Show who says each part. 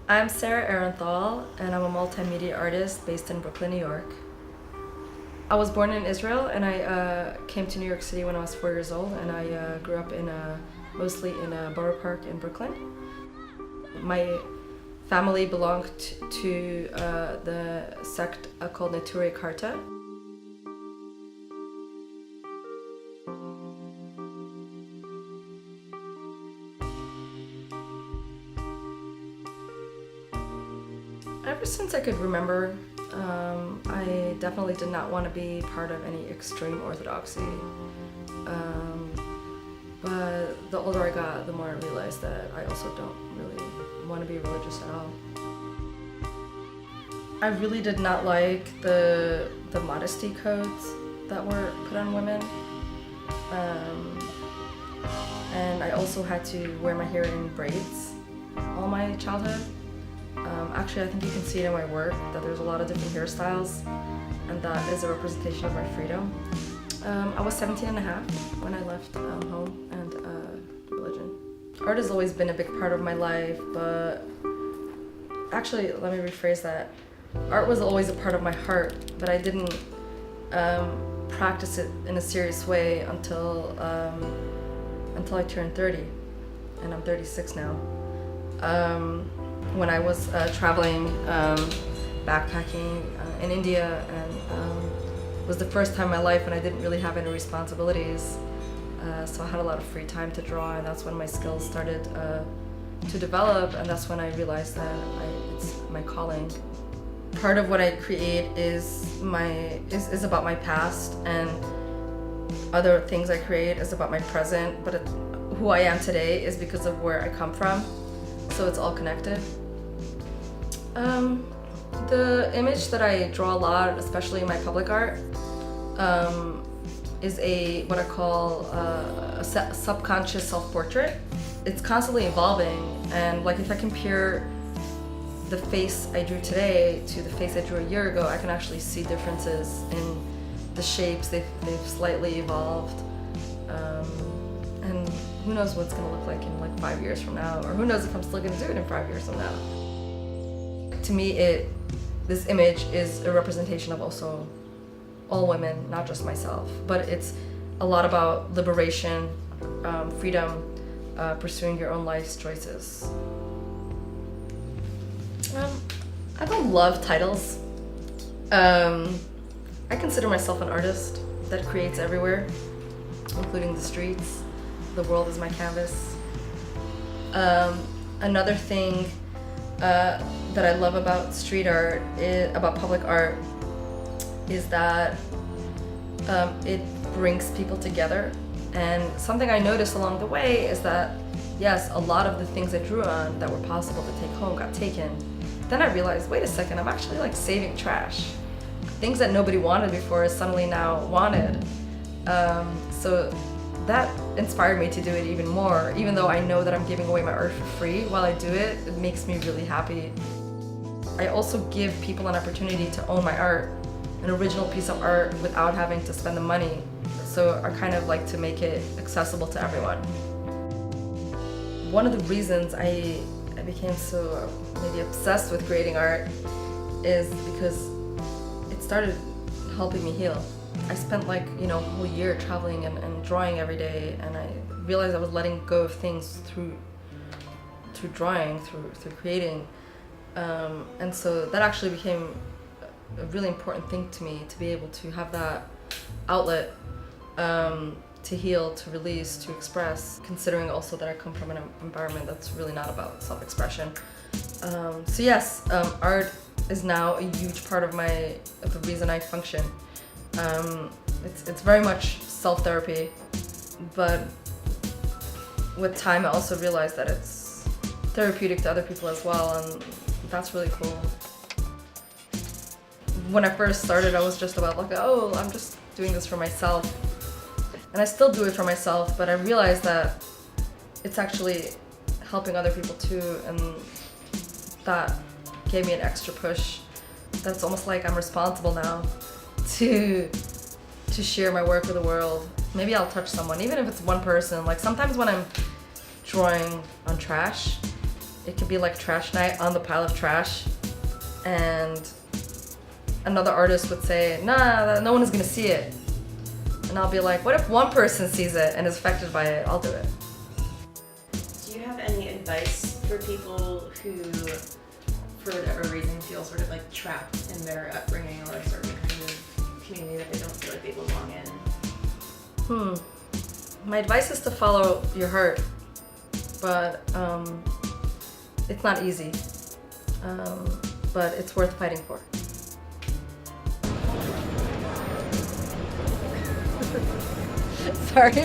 Speaker 1: I'm Sara Erenthal, and I'm a multimedia artist based in Brooklyn, New York. I was born in Israel, and I came to New York City when I was 4 years old, and I grew up mostly in Borough Park in Brooklyn. My family belonged to the sect called Neturei Karta. Ever since I could remember, I definitely did not want to be part of any extreme orthodoxy. But the older I got, the more I realized that I also don't really want to be religious at all. I really did not like the modesty codes that were put on women. And I also had to wear my hair in braids all my childhood. Actually, I think you can see it in my work that there's a lot of different hairstyles, and that is a representation of my freedom. I was 17 and a half when I left home and religion. Art has always been a big part of my life, but actually, let me rephrase that. Art was always a part of my heart, but I didn't practice it in a serious way until I turned 30, and I'm 36 now. When I was traveling, backpacking in India, and it was the first time in my life when I didn't really have any responsibilities, so I had a lot of free time to draw, and that's when my skills started to develop, and that's when I realized that it's my calling. Part of what I create is about my past, and other things I create is about my present, but who I am today is because of where I come from, so it's all connected. The image that I draw a lot, especially in my public art, is what I call a subconscious self-portrait. It's constantly evolving, and like if I compare the face I drew today to the face I drew a year ago, I can actually see differences in the shapes. They've slightly evolved, and who knows what it's gonna look like in like 5 years from now, or who knows if I'm still gonna do it in 5 years from now. To me, this image is a representation of also all women, not just myself, but it's a lot about liberation, freedom, pursuing your own life's choices. I don't love titles. I consider myself an artist that creates everywhere, including the streets. The world is my canvas. Another thing that I love about street art, about public art, is that it brings people together. And something I noticed along the way is that, yes, a lot of the things I drew on that were possible to take home got taken. Then I realized, wait a second, I'm actually like saving trash. Things that nobody wanted before is suddenly now wanted. So that inspired me to do it even more. Even though I know that I'm giving away my art for free while I do it, it makes me really happy. I also give people an opportunity to own my art, an original piece of art, without having to spend the money. So I kind of like to make it accessible to everyone. One of the reasons I became so maybe obsessed with creating art is because it started helping me heal. I spent like, a whole year traveling and drawing every day, and I realized I was letting go of things through drawing, through creating. And so that actually became a really important thing to me, to be able to have that outlet, to heal, to release, to express, considering also that I come from an environment that's really not about self-expression. So yes, art is now a huge part of the reason I function. It's very much self-therapy, but with time I also realized that it's therapeutic to other people as well, and that's really cool. When I first started, I was just about like, oh, I'm just doing this for myself. And I still do it for myself, but I realized that it's actually helping other people too, and that gave me an extra push. That's almost like I'm responsible now to share my work with the world. Maybe I'll touch someone, even if it's one person. Like sometimes when I'm drawing on trash, it could be like trash night on the pile of trash, and another artist would say, nah, no one is gonna see it. And I'll be like, what if one person sees it and is affected by it? I'll do it.
Speaker 2: Do you have any advice for people who, for whatever reason, feel sort of like trapped in their upbringing or a certain kind of community that they don't feel like they belong in?
Speaker 1: My advice is to follow your heart, but it's not easy, but it's worth fighting for. Sorry.